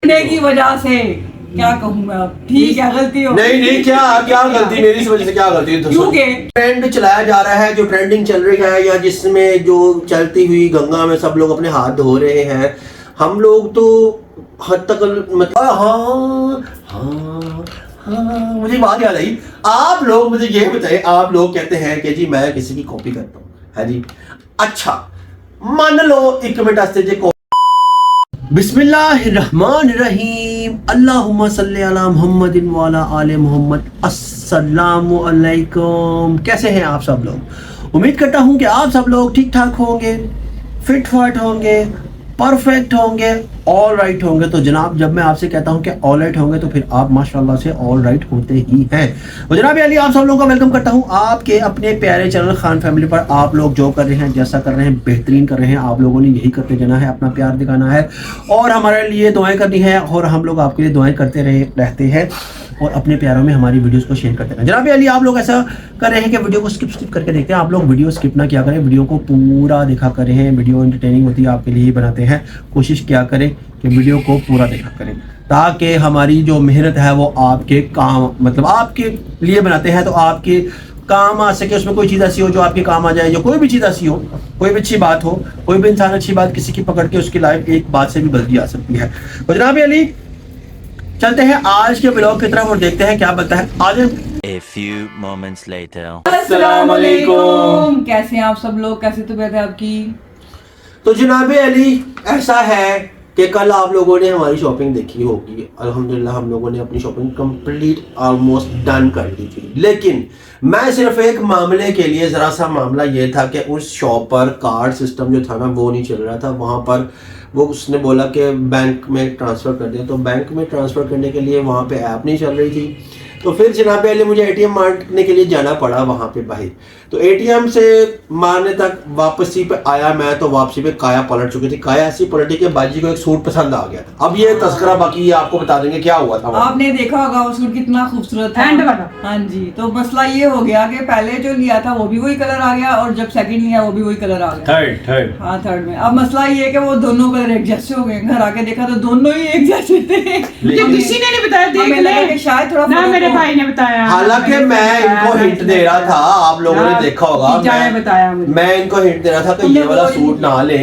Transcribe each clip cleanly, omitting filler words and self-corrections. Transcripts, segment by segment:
की वजह से क्या कहूँ मैं अब, ठीक है गलती हो नहीं क्या गलती मेरी इस वजह से क्या गलती है? क्योंकि ट्रेंड चलाया जा रहा है, जो ट्रेंडिंग चल रही है या जिसमें जो चलती हुई गंगा में सब लोग अपने हाथ धो रहे हैं, हम लोग तो हद तक मतलब हाँ मुझे बात याद आई। आप लोग मुझे ये बताएं, आप लोग कहते हैं कि जी मैं किसी की कॉपी करता हूँ, है जी। अच्छा मान लो एक मिनट आस्ते जी बिस्मिल्लाहिर्रहमानिर्रहीम अल्लाहुम्मा सल्ली अला मुहम्मदिन व अला आले मुहम्मद। अस्सलामु अलैकुम। कैसे हैं आप सब लोग? उम्मीद करता हूं कि आप सब लोग ठीक ठाक होंगे, फिट फाट होंगे, परफेक्ट होंगे, ऑल राइट होंगे। तो जनाब जब मैं आपसे कहता हूं कि ऑल राइट होंगे तो फिर आप माशाल्लाह से ऑल राइट होते ही हैं। तो जनाब अली आप सब लोगों का वेलकम करता हूं आपके अपने प्यारे चैनल खान फैमिली पर। आप लोग जो कर रहे हैं, जैसा कर रहे हैं, बेहतरीन कर रहे हैं। आप लोगों ने यही करते जाना है, अपना प्यार दिखाना है और हमारे लिए दुआएं करनी है और हम लोग आपके लिए दुआएं करते रहते हैं और अपने प्यारों में हमारी वीडियोस को शेयर करते हैं। जनाब अली आप लोग ऐसा कर रहे हैं कि वीडियो को स्किप करके देखते हैं। आप लोग वीडियो स्किप ना किया करें, वीडियो को पूरा देखा करें। वीडियो एंटरटेनिंग होती है, आपके लिए ही बनाते हैं। कोशिश किया करें कि वीडियो को पूरा देखा करें ताकि हमारी जो मेहनत है वो आपके काम मतलब आपके लिए बनाते हैं तो आपके काम आ सके। उसमें कोई चीज़ ऐसी हो जो आपके काम आ जाए, या कोई भी चीज़ ऐसी हो, कोई भी अच्छी बात हो, कोई भी इंसान अच्छी बात किसी की पकड़ के उसकी लाइफ एक बात से भी बदल आ सकती है। तो जनाब अली चलते हैं आज के ब्लॉग की तरफ और देखते हैं क्या बनता है आज। A few moments later. अस्सलाम वालेकुम। कैसे हैं आप सब लोग, कैसे तबीयत है आपकी? तो जनाब अली ऐसा है कि कल आप लोगों ने हमारी शॉपिंग देखी होगी। अल्हम्दुलिल्लाह हम लोगों ने अपनी शॉपिंग कंप्लीट ऑलमोस्ट डन कर ली थी, लेकिन मैं सिर्फ एक मामले के लिए, ज़रा सा मामला ये था कि उस शॉप पर कार्ड सिस्टम जो था ना वो नहीं चल रहा था। वहाँ पर वो उसने बोला कि बैंक में ट्रांसफ़र कर दिया, तो बैंक में ट्रांसफ़र करने के लिए वहाँ पे ऐप नहीं चल रही थी। तो फिर जनाब पहले मुझे एटीएम मारने के लिए जाना पड़ा वहाँ पे बाहर। तो एटीएम से मारने तक वापसी पे आया मैं, तो वापसी पे काया पलट चुकी थी। काया ऐसी पलटी के बाजी को एक सूट पसंद आ गया था। अब ये तस्करा बाकी ये आपको बता देंगे क्या हुआ था। आपने देखा होगा वो सूट कितना खूबसूरत था, हैंड वाला। हाँ जी। तो मसला ये हो गया कि पहले जो लिया था वो भी वही कलर आ गया और जब सेकंड लिया वो भी वही कलर आ गया। थर्ड हाँ थर्ड में। अब मसला ये है कि वो दोनों कलर एक जैसे हो गए। घर आके देखा तो दोनों ही एक जैसे थे। ये किसी ने नहीं बताया, देख हमें लगा ले कि शायद थोड़ा ना, फर्क मेरे हो। भाई ने बताया। हालांकि मैं इनको हिंट दे रहा था, आप लोगों ने देखा होगा, जीजा ने बताया मुझे। मैं इनको हिंट दे रहा था कि ये वाला सूट ना ले,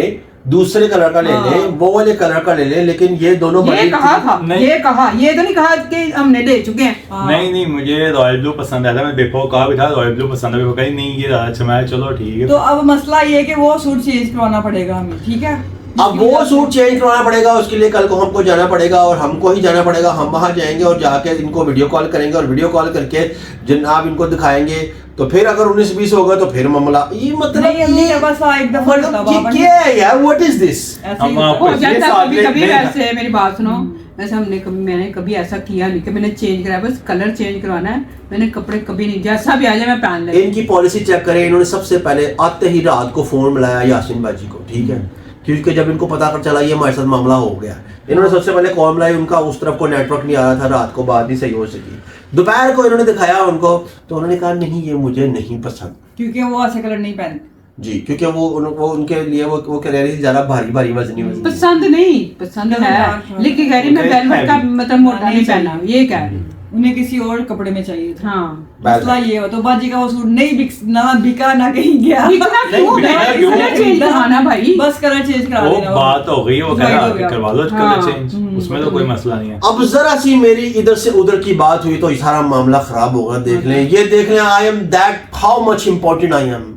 दूसरे कलर का ले ले, वो वाले कलर का ले ले, लेकिन ये दोनों ये कहा था, नहीं। ये कहा, ये तो नहीं कहा कि हमने ले चुके हैं। हाँ। नहीं मुझे रॉयल ब्लू पसंद आया था। मैं देखो कहा भी था रॉयल ब्लू पसंद है, कहीं नहीं ये ज्यादा अच्छा। मैं चलो ठीक है। तो अब मसला ये है कि वो सूट चेंज करवाना पड़ेगा हमें, ठीक है? अब वो सूट चेंज करवाना पड़ेगा, उसके लिए कल को हमको जाना पड़ेगा और हमको ही जाना पड़ेगा। हम वहां जाएंगे और जाके इनको वीडियो कॉल करेंगे और वीडियो कॉल करके जनाब इनको दिखाएंगे। तो फिर अगर 19-20 होगा तो फिर मामला ये मतलब नहीं, ये बस एक दफा ये क्या है यार? What is this? ऐसे ही हम आपको हो ये जाता साथ कभी ले- कभी ले- वैसे। मेरी बात सुनो, वैसे मैंने कभी ऐसा किया नहीं कि मैंने चेंज कराया। बस कलर चेंज करवाना है, मैंने कपड़े कभी नहीं, जैसा भी आ जाए मैं पहन ले। इनकी पॉलिसी चेक करें। इन्होंने सबसे पहले आते ही रात को फोन मिलाया यासीन बाजी को, ठीक है, क्योंकि जब इनको पता कर चला ये हमारे साथ मामला हो गया, इन्होंने सबसे पहले कॉल मिलाई। उनका उस तरफ को नेटवर्क नहीं आ रहा था, रात को बात नहीं सही हो सकी। दोपहर को इन्होंने दिखाया उनको, तो उन्होंने कहा नहीं ये मुझे नहीं पसंद, क्योंकि वो ऐसे कलर नहीं पहनते जी, क्योंकि वो उनके लिए वो कह रही थी ज्यादा भारी वजनी पसंद नहीं, पसंद है, लेकिन कह रही मैं वेलवेट का मतलब मोटा नहीं पहना, ये क्या है? उन्हें किसी और कपड़े में चाहिए था। हाँ मसला ये हो तो बाजी का वो सूट नहीं ना बिका ना कहीं गया। इतना क्यों बिका है? क्यों? कलर चेंज करवाना भाई। बस कलर चेंज करा वो देना। बात हो गई, वो Right हो कह गया। करवा लो हाँ। कलर चेंज, उसमें तो कोई मसला नहीं है। अब जरा सी मेरी इधर से उधर की बात हुई तो ये सारा मामला खराब होगा। देख लें, ये देख लें। I am that how much important I am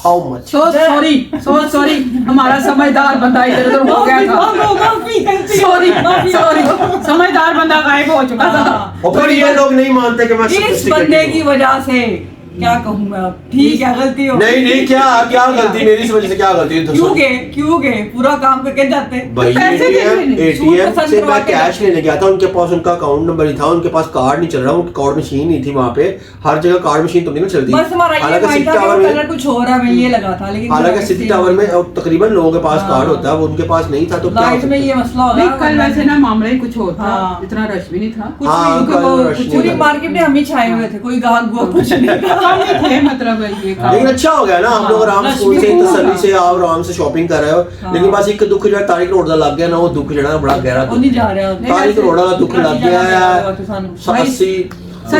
how much. So sorry हमारा समझदार बंदा इधर उधर हो गया था। सॉरी समझदार बंदा गायब हो चुका था। और फिर ये लोग नहीं मानते कि मैं इस sophisticated बंदे हूँ। की वजह से क्या कहूँ मैं अब, ठीक है गलती हो। नहीं क्या गलती मेरी इस वजह से क्या गलती है? क्यों गए पूरा काम करके जाते। भाई पैसे देख लेने, एटीएम सूट पसंद से करवा मैं के कैश लेने गया था, उनके पास उनका अकाउंट नंबर नहीं था, उनके पास कार्ड नहीं चल रहा, उनकी कार्ड मशीन नहीं थी वहाँ पे। हर जगह कार्ड मशीन तो नहीं ना चलती। बस हमारा ये हालांकि माइंड सिटी था टावर कि में कलर कुछ हो रहा है, मैं ये लगा था, लेकिन हालांकि सिटी टावर में तकरीबन लोगों के पास हाँ। कार्ड होता है, वो उनके पास नहीं था। तो क्या हो लाइट में सकता ये है? मसला हो नहीं रहा कल वैसे ना मामला ही कुछ और था, हाँ। इतना रश भी नहीं था। कुछ हाँ, नहीं, कल वो rush नहीं पूरी था। मार्केट में हम ही छाए हुए थे, कोई गाहक गुआ कुछ नहीं था। कम ही थे मतलब ये काम। लेकिन अच्छा हो गया ना, हम लोग आराम स्कूल से तसल्ली से आप आराम से शॉपिंग कर रहे हो। लेकिन बस एक दुख जो तारिक रोड ਦਾ ਲੱਗ ਗਿਆ ਨਾ, ਉਹ ਦੁੱਖ ਜਿਹੜਾ ਬੜਾ ਗਹਿਰਾ ਉਹ ਨਹੀਂ ਜਾ ਰਿਹਾ ਤਾਰਿਕ ਰੋਡ ਦਾ ਦੁੱਖ ਲੱਗ ਗਿਆ ਹੈ। ਅਸੀਂ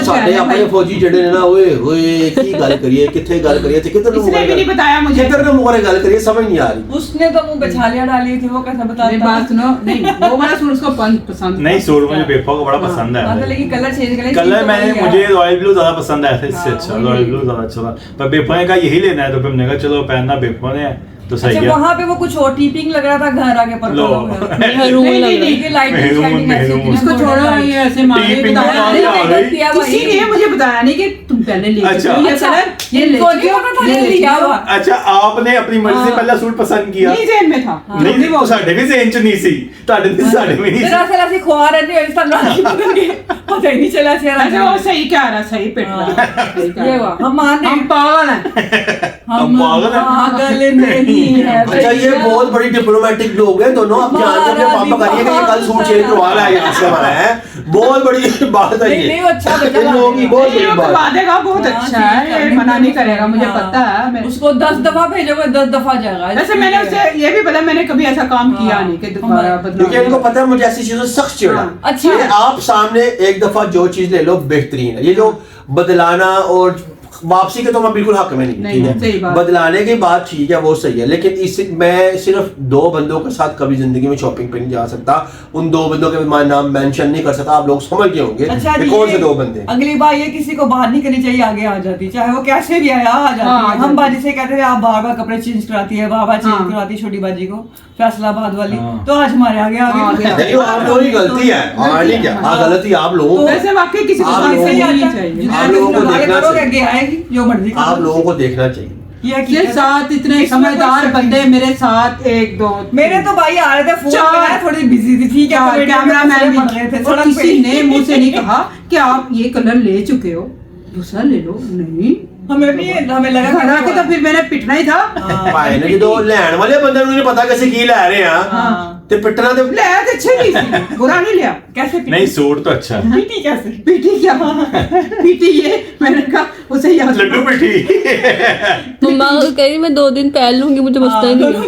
ਸਾਡੇ ਆਪਣੇ ਫੌਜੀ ਜਿਹੜੇ ਨੇ ਨਾ, ਓਏ ਓਏ ਕੀ ਗੱਲ ਕਰੀਏ, ਕਿੱਥੇ ਗੱਲ ਕਰੀਏ ਤੇ ਕਿੱਧਰ ਨੂੰ इसने भी नहीं बताया मुझे। किधर ਨੂੰ ਮੋਰੇ ਗੱਲ ਕਰੀਏ, समझ नहीं आ रही। उसने तो मुंह पे छालियां डाली थी, वो कैसा बताता? मेरी बात सुनो, नहीं वो वाला सूट उसको पसंद था। नहीं सूट मुझे बेफा को बड़ा पसंद हाँ, तो है। लेकिन कलर चेंज करें। कलर मैंने मुझे रॉयल ब्लू ज्यादा पसंद आया था इससे अच्छा, रॉयल ब्लू ज्यादा अच्छा था। पर बेफा ने कहा यही लेना है, तो फिर हमने कहा चलो पहनना बेफा ने तो सही अच्छा, है। वहाँ पे वो कुछ और टीपिंग लग रहा था, घर आके पर लो। नहीं, नहीं, लाइटिंग इसको छोड़ो, ये ऐसे मांगे टीपिंग बताया तो नहीं, आ गई। किसी ने मुझे बताया नहीं कि तुम पहले ले अच्छा। चुके हो ये कलर, ये ले इनको नहीं चुके हो, पता था, ये ये ले लिया चुके हो। हुआ। अच्छा आपने अपनी मर्जी से पहला सूट पसंद किया? नहीं जेन में था। नहीं वो ਸਾਡੇ ਵੀ ਸੇਨ ਚ ਨਹੀਂ ਸੀ, ਤੁਹਾਡੇ ਵੀ ਸਾਡੇ ਵੀ ਨਹੀਂ तेरा ਸੀ। से ऐसे खुआ रहते हो इंसान रात पकड़ के, पता ही नहीं चला चेहरा। अच्छा वो सही कह रहा, सही पिट रहा, सही कह ये रहा। हुआ, हम मान हम पागल हैं। हम पागल हैं। पागल नहीं है अच्छा ये बहुत बड़ी डिप्लोमेटिक लोग हैं दोनों। आप जानते हो कि पापा करिए कि ये कल सूट चेंज करवा रहा है यहाँ से हमारा है, बहुत बड़ी बात है नहीं, ये। नहीं, वो अच्छा बचा इन लोगों की बहुत ये बड़ी करवा बात। देगा, बहुत हाँ, अच्छा है, ठीक है, ये मना नहीं करेगा, मुझे हाँ। पता है। मैं उसको 10 दफा भेजोगे 10 दफा जाएगा। वैसे मैंने उससे ये भी पता, मैंने कभी ऐसा काम किया नहीं कि दोबारा क्योंकि इनको बदनाम। पता है मुझे ऐसी चीजों से सख्त चिढ़ है। अच्छा। कि आप सामने एक दफा जो चीज ले लो बेहतरीन है, ये जो बदलाना और वापसी के तो मैं बिल्कुल हक में नहीं, नहीं, ठीक सही है। बात। बदलाने की बात ठीक है, वो सही है, लेकिन इस मैं सिर्फ 2 बंदों के साथ कभी जिंदगी में शॉपिंग पे नहीं जा सकता। उन 2 बंदों के मैं नाम मेंशन नहीं कर सकता, आप लोग समझ गए होंगे अच्छा कि जी, कौन से 2 बंदे। अगली बार ये किसी को बात नहीं करनी चाहिए, आगे आ जाती, चाहे वो कैसे भी आया आ जाती हाँ, है। हम बाजी से कहते थे आप बार बार कपड़े चेंज कराती है, बार बार चेंज हाँ। करवाती है छोटी बाजी को, फैसलाबाद वाली, हाँ। तो आज हमारे आगे आ हाँ, गई। नहीं, वो आप लोगों की गलती है, नहीं क्या गलती आप लोगों तो की। वैसे वाकई किसी को आप ऐसे लोगों ही को- नहीं चाहिए। आप लोगों को देखना करोगे, चाहिए। आगे आएगी जो मर्जी करो। आप लोगों को देखना चाहिए। ये ये हकीकत है। साथ इतने इसमें कोई समझदार शक बंदे नहीं। मेरे साथ 1 2 मेरे तो भाई आ रहे थे फोन चार। पे, मैं थोड़ी बिजी थी, ठीक है, तो कैमरा मैन भी पढ़ रहे थे और सड़क किसी पे। ने मुझसे नहीं कहा कि आप ये कलर ले चुके हो, दूसरा ले लो। नहीं, हमें भी हमें लगा घर आके तो फिर मैंने पिटना ही था। भाई ने जो लैंड वाले बंदे ਨੂੰ ਨਹੀਂ ਪਤਾ ਕਿ ਅਸੀਂ ਕੀ ਲੈ ਰਹੇ ਆ ਤੇ ਪਿੱਟਣਾ ਤੇ ले आए तो अच्छे नहीं थे, बुरा नहीं लिया। कैसे नहीं सूट तो अच्छा है। पीटी कैसे? पीटी क्या पीटी ये मैंने कहा उसे याद लड्डू पिठी। मम्मा कह रही मैं 2 दिन पहन लूंगी, मुझे बचता ही नहीं है।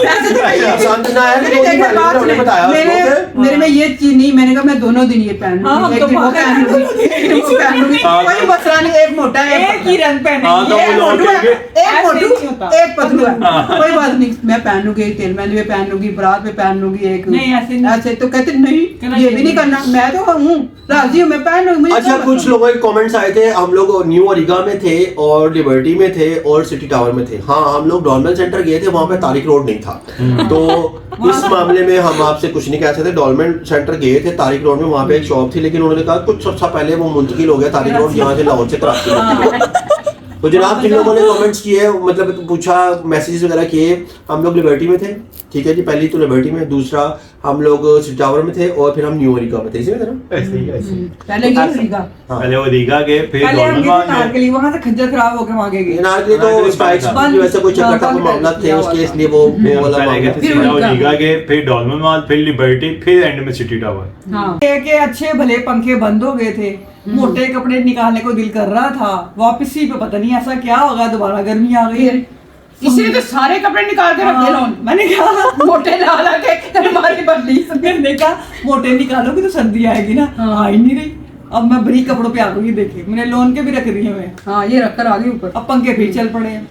ऐसे तो मैं ये- पसंद ना है, मेरी तो देखो पहले बात उन्होंने सुने, बताया उसको कि- मेरे में ये चीज नहीं, मैंने कहा मैं दोनों दिन ये पहन हाँ, हम लूंगी, तो एक दिन वो पागल पहन लूंगी, एक दिन वो पहन लूंगी, हाँ, कोई मसला नहीं, एक मोटा है एक ही रंग पहने हाँ, तो ये वो लोग मोटू है, कहेंगे- एक ऐसे मोटू नहीं होता। एक पतलू है, कोई बात नहीं, मैं पहन लूंगी, एक तेल मेहंदी में पहन लूंगी, बारात में पहन लूंगी, एक नहीं, ऐसे नहीं। ऐसे तो कहते नहीं कहना ये भी चाहिए। नहीं करना, मैं तो हूँ राजी हूँ, मैं पहन लूंगी, मुझे अच्छा कोई कुछ मसला लोगों के कमेंट्स आए थे, हम लोग न्यू अरीगा में थे और लिबर्टी में थे और सिटी टावर में थे। हाँ हम लोग डॉलमेन सेंटर गए थे, वहाँ पे तारिक रोड नहीं था, तो इस मामले में हम आपसे कुछ नहीं कह सकते। डॉलमेन सेंटर गए थे तारिक रोड में, वहाँ पे एक शॉप थी, लेकिन उन्होंने कहा कुछ अर्सा पहले वो मुंतकिल हो गया तारिक रोड, यहाँ से लाहौर से कराची में। तो जनाब जिन लोगों ने कमेंट्स किए, मतलब पूछा, मैसेजेस वगैरह किए, हम लोग लिबर्टी में थे, ठीक है जी, पहली तो लिबर्टी में, दूसरा हम लोग सिटी टावर में थे और फिर हम न्यू अरीगा में थे, इसी में थे ना। ऐसे ही ऐसे ही। पहले ये रीगा हाँ। पहले वो रीगा गए, फिर पहले हम डॉलमेन गए थे नार के लिए, वहाँ से खज्जर खराब होकर वहाँ गए। नार के लिए तो स्पाइक्स की वजह से कोई चक्कर का मामला थे उसके, इसलिए वो वाला पहले गए मामला। थे फिर सीधा वो उनका- रीगा गए, फिर डॉलमेन मॉल, फिर लिबर्टी, फिर एंड में सिटी टावर। हाँ के अच्छे भले पंखे बंद हो गए थे, मोटे कपड़े निकालने को दिल कर रहा था, वापसी पे पता नहीं ऐसा क्या होगा, दोबारा गर्मी आ गई। इसलिए तो सारे कपड़े निकाल के रख दे रहा हूँ, मैंने कहा मोटे ला ला के हमारी बदली मैंने कहा मोटे निकालोगे तो सर्दी आएगी ना, आ ही नहीं रही। अब मैं बड़ी कपड़ों पे आ गई, देखिए मैंने लोन के भी रख दिए हुए हैं। हाँ ये रखकर आ गई ऊपर। अब पंखे फिर चल पड़े हैं।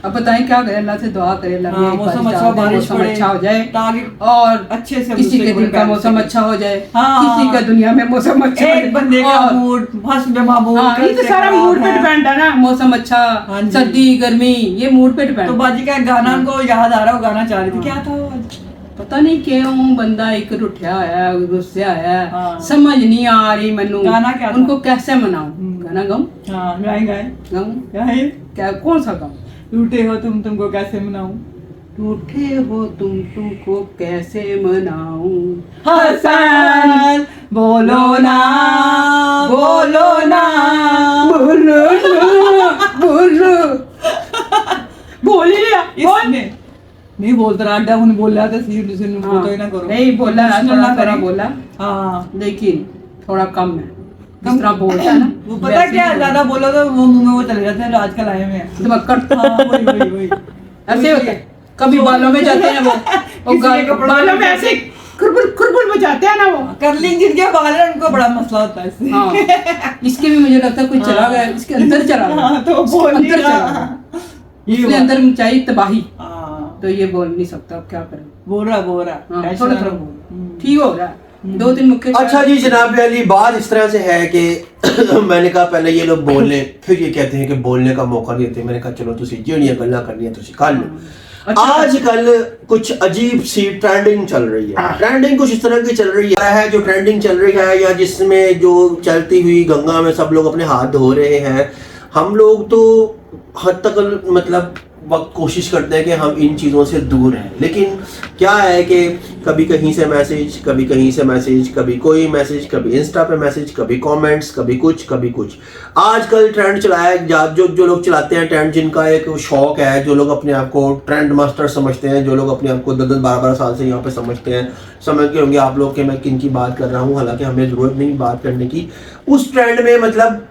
अब बताएं क्या करें, अल्लाह से दुआ करें, अल्लाह हाँ, एक मौसम बारिश अच्छा, डाल दे, बारिश मौसम पड़े, अच्छा हो जाए ताकि और अच्छे से किसी दूसरे के कोई दिल का पहन मौसम सके। अच्छा हो जाए, हाँ। किसी का दुनिया में मौसम अच्छा हो एक जाए। बंदे का और- मूड हस्ब महमूद, हाँ ये तो सारा मूड पे डिपेंड है ना, मौसम अच्छा हाँ जी। सर्दी गर्मी ये मूड पे डिपेंड। तो बाजी का एक गाना उनको याद आ रहा, वो गाना चाह रही थी, क्या था वो आज? पता नहीं क्यों बंदा एक रुठिया आया, गुस्से आया, हाँ। समझ नहीं आ रही मैनू गाना क्या था? उनको कैसे मनाऊं, गाना गाऊं हाँ गाए गाऊं गाए, क्या कौन सा गाऊं? टूटे हो तुम तुमको कैसे मनाऊं, रूठे हो तुमको कैसे मनाऊं, हसन बोलो ना बोलो ना बोलो बोलो बोल ही लिया बोल। इसने नहीं बोलता रहा, अड्डा उन्हें बोल रहा था सी दूसरे को तो ही ना करो, नहीं बोला उसने थोड़ा ना थोड़ा करी। बोला, हाँ लेकिन थोड़ा कम है। जिस तरह बोलता है ना वो पता क्या है, ज्यादा बोलो तो वो मुंह में वो चले जाते हैं जो आजकल आए हुए हैं। धमक्कड़ हाँ वही ऐसे होता है। कभी बालों में जाते हैं वो किसी के कपड़ों बालों में ऐसे खुरबुल बजाते हैं ना वो। कर्लिंग जिनके बाल है उनको बड़ा मसला होता है इससे। हाँ इसके भी मुझे लगता है कुछ चला गया, इसके अंदर चला गया। हाँ, तो इसके बोल अंदर नहीं चला रहा। गया। ये इसके हुआ। अंदर चाहिए तबाही, हाँ, तो ये बोल नहीं सकता, अब क्या करें। बोल रहा हाँ, टेंशन थोड़ा ना थोड़ा लो। बोल, ठीक हो रहा है। 2-3 मुख्य अच्छा जी जनाब अली, बात इस तरह से है कि मैंने कहा पहले ये लोग बोल लें, फिर ये कहते हैं कि बोलने का मौका नहीं देते। मैंने कहा चलो तुसी ਜਿਹੜੀਆਂ ਗੱਲਾਂ करनी तुसी कर लो। आजकल कुछ अजीब सी ट्रेंडिंग चल रही है। ट्रेंडिंग कुछ इस तरह की चल रही है जो ट्रेंडिंग चल रही है, या जिसमें जो चलती हुई गंगा में सब लोग अपने हाथ धो रहे हैं। हम लोग तो हद तक मतलब वक्त कोशिश करते हैं कि हम इन चीज़ों से दूर हैं, लेकिन क्या है कि कभी कहीं से मैसेज, कभी कहीं से मैसेज, कभी कोई मैसेज, कभी इंस्टा पे मैसेज, कभी कमेंट्स, कभी कुछ। आजकल ट्रेंड चलाया है, जो लोग चलाते हैं ट्रेंड, जिनका एक शौक है, जो लोग अपने आप को ट्रेंड मास्टर समझते हैं, जो लोग अपने आप को 10-12 साल से यहाँ पे समझते हैं, समझ के होंगे आप लोग कि मैं किन की बात कर रहा हूँ। हालांकि हमें ज़रूरत नहीं बात करने की। उस ट्रेंड में मतलब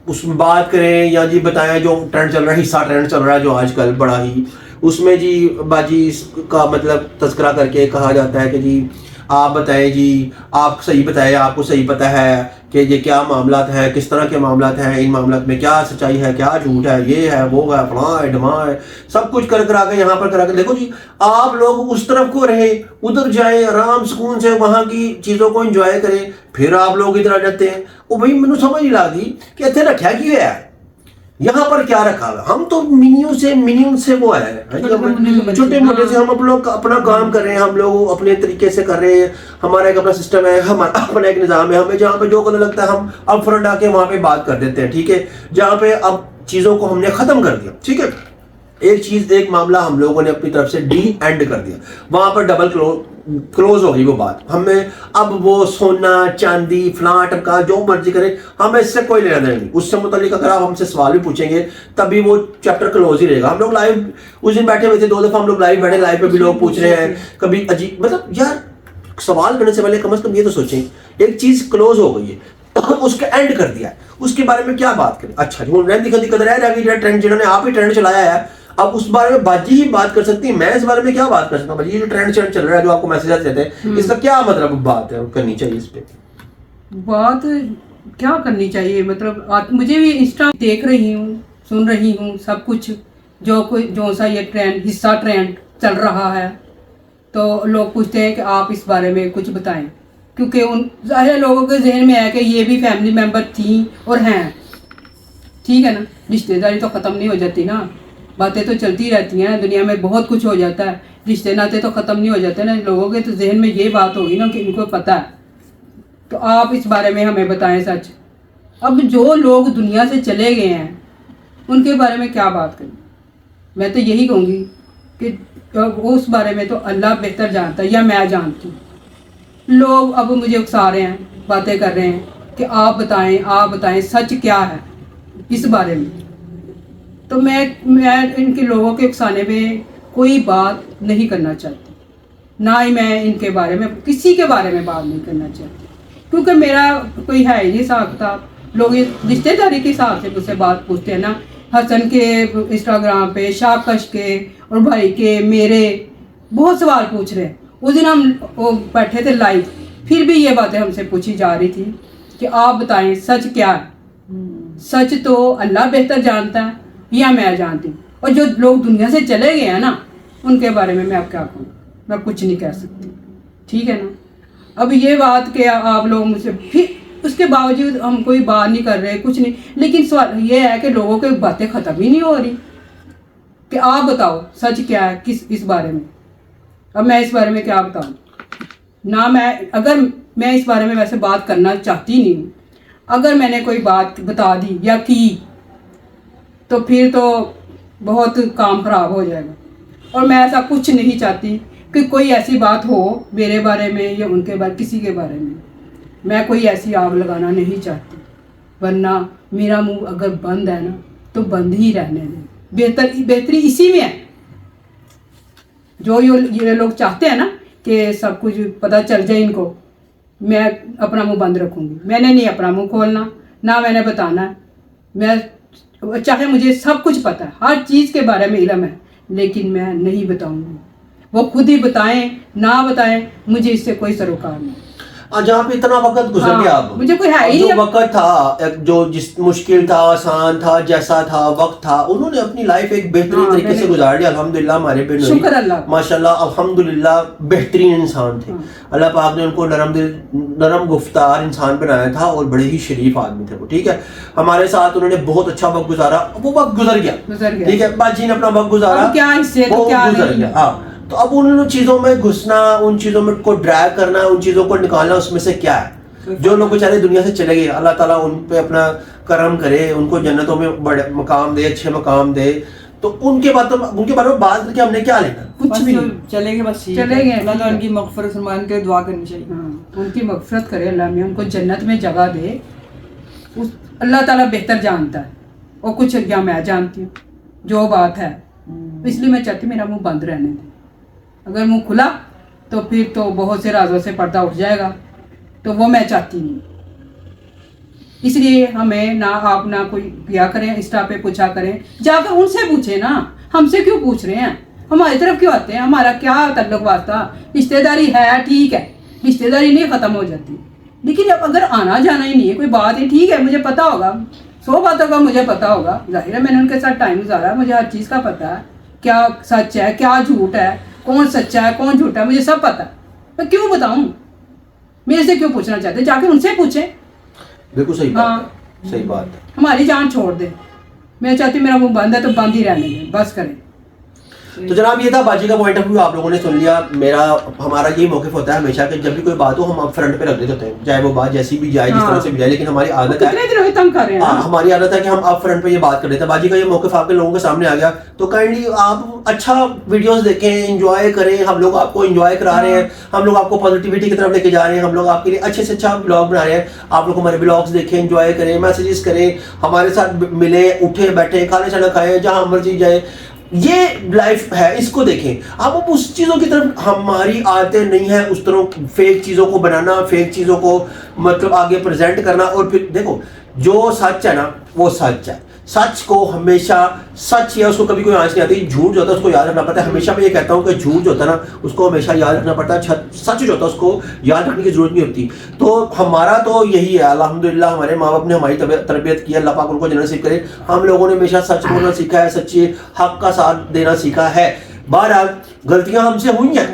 उसमें बात करें या जी बताएं जो ट्रेंड चल रहा है, हिस्सा ट्रेंड चल रहा है जो आजकल बड़ा ही, उसमें जी बाजी का मतलब तस्करा करके कहा जाता है कि जी आप बताएं जी, आप सही बताएं, आपको सही पता है कि ये क्या मामलात हैं, किस तरह के मामलात हैं, इन मामलात में क्या सच्चाई है, क्या झूठ है, ये है वो है, फलां है ढमां है, सब कुछ कर करा के यहाँ पर करा के देखो जी। आप लोग उस तरफ को रहे, उधर जाए, आराम सुकून से वहाँ की चीज़ों को एंजॉय करें, फिर आप लोग इधर आ जाते हैं। वो भाई मैंने समझ नहीं लगती कि इतने रखा क्यों है, यहाँ पर क्या रखा है। हम तो मिनियम से वो है छोटे मोटे से, हम लोग अपना काम कर रहे हैं, हम लोग अपने तरीके से कर रहे हैं, हमारा एक अपना सिस्टम है, हमारा अपना एक निज़ाम है। हमें जहाँ पे जो करने लगता है हम अब फ्रंट आके वहाँ पे बात कर देते हैं, ठीक है। जहाँ पे अब चीज़ों को हमने ख़त्म कर दिया, ठीक है, एक मामला हम लोगों ने अपनी तरफ से एंड कर दिया, वहाँ पर डबल क्लोज हो गई वो बात। हमें अब वो सोना चांदी फलां टमका जो मर्जी करें, हमें इससे कोई लेना देना नहीं। उससे मुतालिक अगर आप हमसे सवाल भी पूछेंगे तभी वो चैप्टर क्लोज ही रहेगा। हम लोग लाइव उस दिन बैठे हुए थे, 2 दफ़ा हम लोग लाइव बैठे, लाइव पे भी लोग पूछ रहे हैं, कभी अजीब मतलब यार सवाल करने से पहले कम से कम ये तो सोचें, एक चीज़ क्लोज हो गई है उसका एंड कर दिया है, उसके बारे में क्या बात करें। अच्छा जी रहती कदी कदर रह गई, ट्रेंड जिन्होंने आप ही ट्रेंड चलाया है, अब उस बारे में बाजी ही बात कर सकती है, मैं इस बारे में क्या बात कर सकता हूँ। ये जो ट्रेंड चल रहा है, जो आपको मैसेज देते हैं, इसका क्या मतलब बात है करनी चाहिए इस पे? बात क्या करनी चाहिए मतलब मुझे भी इंस्टा देख रही हूँ, सुन रही हूँ सब कुछ, जो सा ये हिस्सा ट्रेंड चल रहा है, तो लोग पूछते हैं कि आप इस बारे में कुछ बताएं, क्योंकि उन सारे लोगों के जहन में है कि ये भी फैमिली मेम्बर थी और हैं, ठीक है ना। रिश्तेदारी तो ख़त्म नहीं हो जाती ना, बातें तो चलती रहती हैं, दुनिया में बहुत कुछ हो जाता है, रिश्ते नाते तो ख़त्म नहीं हो जाते ना। लोगों के तो जहन में ये बात होगी ना कि इनको पता है, तो आप इस बारे में हमें बताएं सच। अब जो लोग दुनिया से चले गए हैं उनके बारे में क्या बात करें। मैं तो यही कहूँगी कि उस बारे में तो अल्लाह बेहतर जानता है, या मैं जानती हूँ। लोग अब मुझे उकसा रहे हैं, बातें कर रहे हैं कि आप बताएं सच क्या है इस बारे में। तो मैं इनके लोगों के उकसाने में कोई बात नहीं करना चाहती, ना ही मैं इनके बारे में किसी के बारे में बात नहीं करना चाहती, क्योंकि मेरा कोई है ही नहीं हिसाब किताब। लोग ये रिश्तेदारी के हिसाब से मुझसे बात पूछते हैं ना, हसन के इंस्टाग्राम पे, शाकश के और भाई के, मेरे बहुत सवाल पूछ रहे हैं। उस दिन हम वो बैठे थे लाइव, फिर भी ये बातें हमसे पूछी जा रही थी कि आप बताएं सच क्या है। सच तो अल्लाह बेहतर जानता है या मैं जानती हूँ, और जो लोग दुनिया से चले गए हैं ना उनके बारे में मैं अब क्या कहूँ, मैं कुछ नहीं कह सकती, ठीक है ना। अब ये बात कि आप लोग मुझसे फिर उसके बावजूद हम कोई बात नहीं कर रहे, कुछ नहीं, लेकिन सवाल ये है कि लोगों की बातें ख़त्म ही नहीं हो रही कि आप बताओ सच क्या है इस बारे में। अब मैं इस बारे में क्या बताऊँ ना, अगर मैं इस बारे में वैसे बात करना चाहती नहीं हूँ। अगर मैंने कोई बात बता दी या की तो फिर तो बहुत काम ख़राब हो जाएगा, और मैं ऐसा कुछ नहीं चाहती कि कोई ऐसी बात हो मेरे बारे में या उनके बारे, किसी के बारे में। मैं कोई ऐसी आग लगाना नहीं चाहती, वरना मेरा मुंह अगर बंद है ना तो बंद ही रहने दें। बेहतरी इसी में है। जो ये लोग चाहते हैं ना कि सब कुछ पता चल जाए इनको, मैं अपना मुंह बंद रखूंगी। मैंने नहीं अपना मुंह खोलना, ना मैंने बताना है। मैं चाहे मुझे सब कुछ पता है, हर चीज़ के बारे में इल्म है, लेकिन मैं नहीं बताऊंगी। वो खुद ही बताएं ना बताएं, मुझे इससे कोई सरोकार नहीं। जहाँ पे इतना वक्त गुजर हाँ, गया अब मुझे कोई है ही जो नहीं। वक्त था, एक जो जिस मुश्किल था, आसान था, जैसा था वक्त था, उन्होंने अपनी लाइफ एक बेहतरीन हाँ, तरीके से गुजार ली। अल्हम्दुलिल्लाह हमारे बेन शुक्र अल्लाह, माशाल्लाह अल्हम्दुलिल्लाह बेहतरीन इंसान थे। अल्लाह पाक ने उनको नरम दिल, नरम गुफ्तार इंसान बनाया था और बड़े ही शरीफ आदमी थे वो। ठीक है, हमारे साथ उन्होंने बहुत अच्छा वक्त गुजारा। वो वक्त गुजर गया, ठीक है, बाजी ने अपना वक्त गुजारा, अब क्या हिस्से तो क्या गुजर गया। हाँ, तो अब उन चीजों में घुसना, उन चीजों में को ड्रैग करना, उन चीजों को निकालना, उसमें से क्या है? जो लोग बेचारे दुनिया से चले गए, अल्लाह ताला उन पे अपना करम करे, उनको जन्नतों में बड़े मकाम दे, अच्छे मकाम दे। तो उनके बारे में बात करके हमने क्या लेना? कुछ भी नहीं। चलेंगे, बस चले गए। अल्लाह ताला उनकी मग़फ़िरत फरमान के दुआ करनी चाहिए। हाँ, उनकी मग़फ़िरत करे अल्लाह में, उनको जन्नत में जगह दे। उस अल्लाह ताला बेहतर जानता है, और कुछ क्या मैं जानती हूँ जो बात है। इसलिए मैं चाहती मेरा मुंह बंद रहने दे। अगर मुंह खुला तो फिर तो बहुत से राजों से पर्दा उठ जाएगा, तो वो मैं चाहती नहीं। इसलिए हमें ना आप ना कोई किया करें, इंस्टा पे पूछा करें, जाकर उनसे पूछे ना, हमसे क्यों पूछ रहे हैं? हमारी तरफ क्यों आते हैं? हमारा क्या तल्लुक वास्ता? रिश्तेदारी है, ठीक है, रिश्तेदारी नहीं ख़त्म हो जाती, लेकिन अब अगर आना जाना ही नहीं है, कोई बात है, ठीक है, मुझे पता होगा, 100 बातों का मुझे पता होगा। जाहिर है मैंने उनके साथ टाइम गुजारा, मुझे हर चीज़ का पता है, क्या सच है क्या झूठ है, कौन सच्चा है कौन झूठा है, मुझे सब पता है। मैं क्यों बताऊं? मेरे से क्यों पूछना चाहते? जाकर उनसे पूछें। बिल्कुल सही बात हाँ, है, सही बात है। हमारी जान छोड़ दे। मैं चाहती मेरा मुंह बंद है तो बंद ही रहने दें, बस करें। तो जनाब ये था बाजी का पॉइंट ऑफ व्यू, आप लोगों ने सुन लिया। हमारा यही मौक़िफ़ होता है हमेशा कि जब भी कोई बात हो हम आप फ्रंट पे रख देते होते हैं, चाहे वो बात जैसी भी जाए, जिस तरह से भी जाए, लेकिन हमारी आदत है, कितने दिनों से तंग कर रहे हैं ना? हमारी आदत है कि हम आप फ्रंट पे ये बात कर लेते हैं। बाजी का ये मौक़िफ़ आपके लोगों के सामने आ गया, तो काइंडली आप अच्छा वीडियोस देखें, एंजॉय करें। हम लोग आपको एंजॉय करा रहे हैं, हम लोग आपको पॉजिटिविटी की तरफ लेके जा रहे हैं, हम लोग आपके लिए अच्छे से अच्छा ब्लॉग बना रहे हैं। आप लोग हमारे ब्लॉग्स देखें, एंजॉय करें, मैसेजेस करें, हमारे साथ मिले, उठे बैठे, खाना शाना खाएं, जहाँ मर्जी जाए। ये लाइफ है, इसको देखें। आप उस चीज़ों की तरफ, हमारी आदतें नहीं है उस तरह फेक चीज़ों को बनाना, फेक चीज़ों को मतलब आगे प्रेजेंट करना। और फिर देखो, जो सच है ना वो सच है, सच को हमेशा सच है, उसको कभी कोई आंच नहीं आती। झूठ जो होता है उसको याद रखना पड़ता है। हमेशा मैं ये कहता हूँ कि झूठ जो होता है ना उसको हमेशा याद रखना पड़ता है, सच जो होता है उसको याद रखने की जरूरत नहीं होती। तो हमारा तो यही है, अल्हम्दुलिल्लाह हमारे माँ बाप ने हमारी तरबियत की, अल्लाह पाक उनको जन्नत नसीब करे। हम लोगों ने हमेशा सच बोलना सीखा है, सच्चे हक का साथ देना सीखा है। बहरहाल गलतियां हमसे हुई हैं,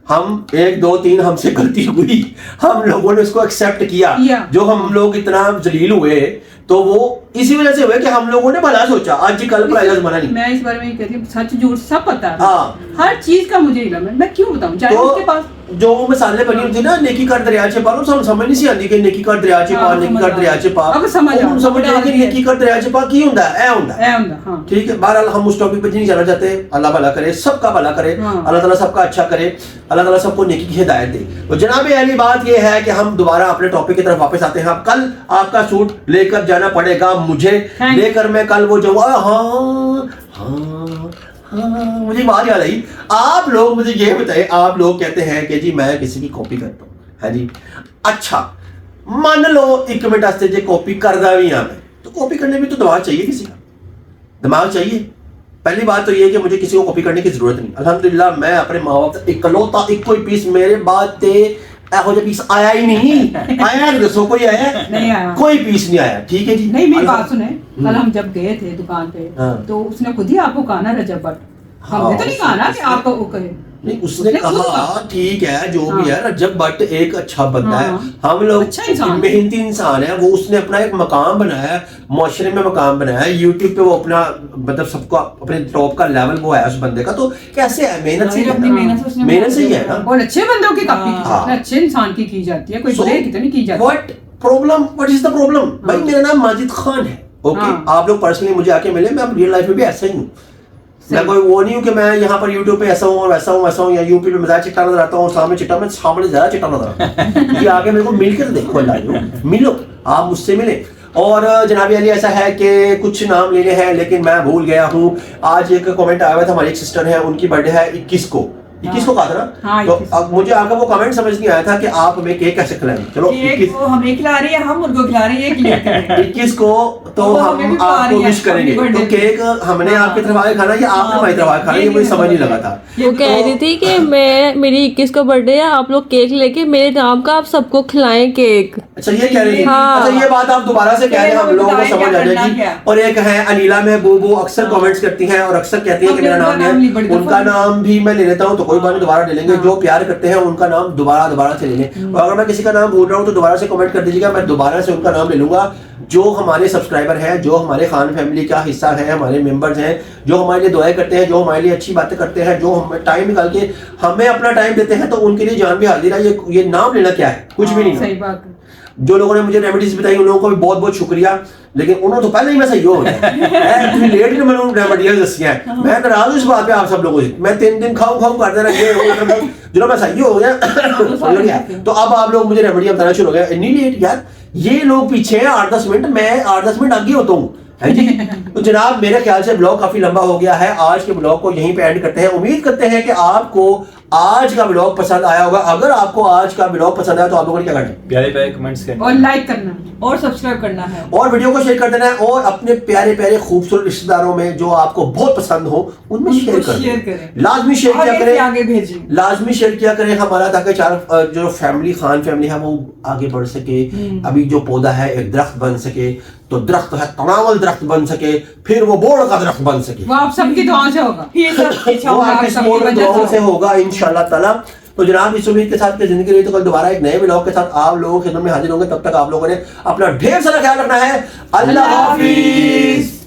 हम 1 2 3 हमसे गलती हुई, हम लोगों ने उसको एक्सेप्ट किया। जो हम लोग इतना जलील हुए तो वो इसी वजह से हुए कि हम लोगों ने भला सोचा। आज कल पढ़ाई जमाना नहीं। मैं इस बारे में कहती हूँ, सच झूठ सब पता है। हाँ, हर चीज का मुझे इल्म है, मैं क्यों बताऊं? चाहे उसके पास जो मिसालें बनी होती ना, नेकी कर दरिया चे पा, समझ नहीं सी आती कि नेकी कर दरिया चे पा, नेकी कर दरिया चे पा। अब समझ आ समझ आ कि नेकी कर दरिया चे पा की ਹੁੰਦਾ है, ऐ ਹੁੰਦਾ है। हाँ, ठीक है, बहरहाल हम उस टॉपिक पे नहीं जाना चाहते। अल्लाह भला करे, सबका भला करे, अल्लाह ताला सबका अच्छा करे, अल्लाह ताला सबको नेकी की हिदायत दे। तो जनाब अहली बात ये है कि हम दोबारा अपने टॉपिक की तरफ वापस आते हैं। कल आपका सूट लेकर जाना पड़ेगा मुझे, लेकर मैं कल वो जो हाँ, मुझे बात याद आई। आप लोग मुझे ये बताएं, आप लोग कहते हैं कि जी मैं किसी की कॉपी करता हूँ, है जी, अच्छा मान लो 1 मिनट वास्ते जे कॉपी करदा भी हाँ मैं, तो कॉपी करने में तो दिमाग चाहिए, किसी का दिमाग चाहिए। पहली बात तो ये है कि मुझे किसी को कॉपी करने की जरूरत नहीं। अल्हम्दुलिल्लाह मैं अपने माँ बाप से इकलौता इको ही पीस, मेरे बाद ते एहो जो पीस आया ही नहीं। आया दसो, कोई आया? नहीं आया, कोई पीस नहीं आया। ठीक है जी, नहीं मेरी बात सुने, कल हम जब गए थे दुकान पे, तो उसने खुद ही आपको कहा ना रजब भट्ट, हमने तो नहीं कहा ना कि आपको वो कहे। नहीं, उसने कहा ठीक है जो भी है, रजब भट्ट एक अच्छा बंदा है, हम लोग अच्छा मेहनती इंसान है। वो उसने अपना एक मकाम बनाया है, मुआशरे में मकाम बनाया है, यूट्यूब पे वो अपना मतलब सबको अपने टॉप का लेवल वो है उस बंदे का। तो कैसे है, मेहनत से, अपनी मेहनत से ही है ना। बहुत अच्छे बंदों की कॉपी अच्छे इंसान की जाती है, कोई बुरे की तो नहीं की जाती। What problem, what is the problem? भाई मेरा नाम माजिद खान है, ओके, आप लोग पर्सनली मुझे आके मिले, मैं रियल लाइफ में भी ऐसा ही हूँ। मैं कोई वो नहीं हूँ कि मैं यहाँ पर यूट्यूब पे ऐसा हूँ और वैसा हूँ, वैसा हूँ, या यूपी पे मैं ज्यादा चिट्टा नजर आता हूँ और सामने चिट्टा, मैं सामने ज्यादा चिट्टा नजर आता हूँ। ये आगे मेरे को मिलकर देखो, अल्लाह मिलो, आप मुझसे मिले। और जनाबी अली ऐसा है कि कुछ नाम लेने हैं लेकिन मैं भूल गया हूँ। आज एक कमेंट आया हुआ था, हमारी एक सिस्टर है, उनकी बर्थडे है 21 को, 21 को कहा था ना। हाँ, तो 21 अब मुझे आपका वो कमेंट समझ नहीं आया था कि आप हमें केक कैसे खिलाएंगे। चलो केक 21 वो हमें खिला रही है, हम उनको खिला रहे हैं, ये क्लियर करें। 21 को तो वो हमें हम भी खिला आपको रही है, विश करेंगे। अपनी तो birthday केक हमने हाँ। आपकी तरफ आके खाना या आपने हमारी तरफ आके खाना, ये मुझे समझ नहीं लगा था। वो कह रही थी कि मैं मेरी 21 का बर्थडे है, आप लोग केक लेके मेरे नाम का आप सबको खिलाएं केक। अच्छा ये कह रही थी। हाँ। अच्छा ये बात आप दोबारा से कह रहे हैं, हम लोगों को समझ आ जाएगी। और एक है अनिला महबूब, अक्सर कमेंट्स करती हैं और अक्सर कहती हैं कि मेरा नाम है, उनका नाम भी मैं ले लेता हूं, तो कोई बात नहीं, दोबारा ले लेंगे। जो प्यार करते हैं उनका नाम दोबारा से ले लें। और अगर मैं किसी का नाम भूल रहा हूं तो दोबारा से कमेंट कर दीजिएगा, मैं दोबारा से उनका नाम ले लूंगा। जो हमारे सब्सक्राइबर हैं, जो हमारे खान फैमिली का हिस्सा है, हमारे मेंबर्स हैं, जो हमारे लिए दुआएं करते हैं, जो हमारे लिए अच्छी बातें करते हैं, जो हमें टाइम निकाल के हमें अपना टाइम देते हैं, तो उनके लिए जान भी हाजिर है। ये नाम लेना क्या है, कुछ भी नहीं। सही बात है। जो लोगों ने मुझे रेमेडीज बताई उन लोगों को भी बहुत बहुत शुक्रिया, लेकिन उन्होंने तो पहले ही मैं सही हो गया इतनी लेट में मैंने रेमेडीज दसी है। मैं नाराज हूं इस बात पे आप सब लोगों से। मैं 3 दिन खाऊं करते रहा, जो मैं सही हो गया तो अब आप लोग मुझे रेमेडी बताना शुरू हो गया। इतनी लेट यार, ये लोग पीछे हैं 8-10 मिनट, मैं 8-10 मिनट आगे होता हूँ, है जी। तो जनाब मेरे ख्याल से ब्लॉग काफी लंबा हो गया है, आज के ब्लॉग को यहीं पे एंड करते हैं। उम्मीद करते हैं कि आपको आज का ब्लॉग पसंद आया होगा। अगर आपको आज का ब्लॉग पसंद आया तो आप लोगों ने क्या करना है, प्यारे प्यारे कमेंट्स करना और लाइक करना और सब्सक्राइब करना है, और वीडियो को शेयर कर देना है, और अपने प्यारे प्यारे खूबसूरत रिश्तेदारों में जो आपको बहुत पसंद हो उनमें शेयर उनको कर शेयर दें। करें। लाजमी शेयर किया आगे से करें, आगे भेजें। लाजमी शेयर किया करें हमारा, ताकि जो फैमिली खान फैमिली है वो आगे बढ़ सके। अभी जो पौधा है एक दरख्त बन सके, तो दरख्त है तनावल दरख्त बन सके, फिर वो बोड़ का दरख्त बन सके। वो आप सबकी दुआ से होगा। ये सब इच्छा वो होगा आपकी सबकी सपोर्ट वजह दुआओं से से होगा इंशाल्लाह ताला। तो जनाब इस उम्मीद के साथ कि जिंदगी रही तो कल दोबारा एक नए ब्लॉग के साथ आप लोगों की खिदमत में हाजिर होंगे। तब तक आप लोगों ने अपना ढेर सारा ख्याल रखना है। अल्लाह हाफिज।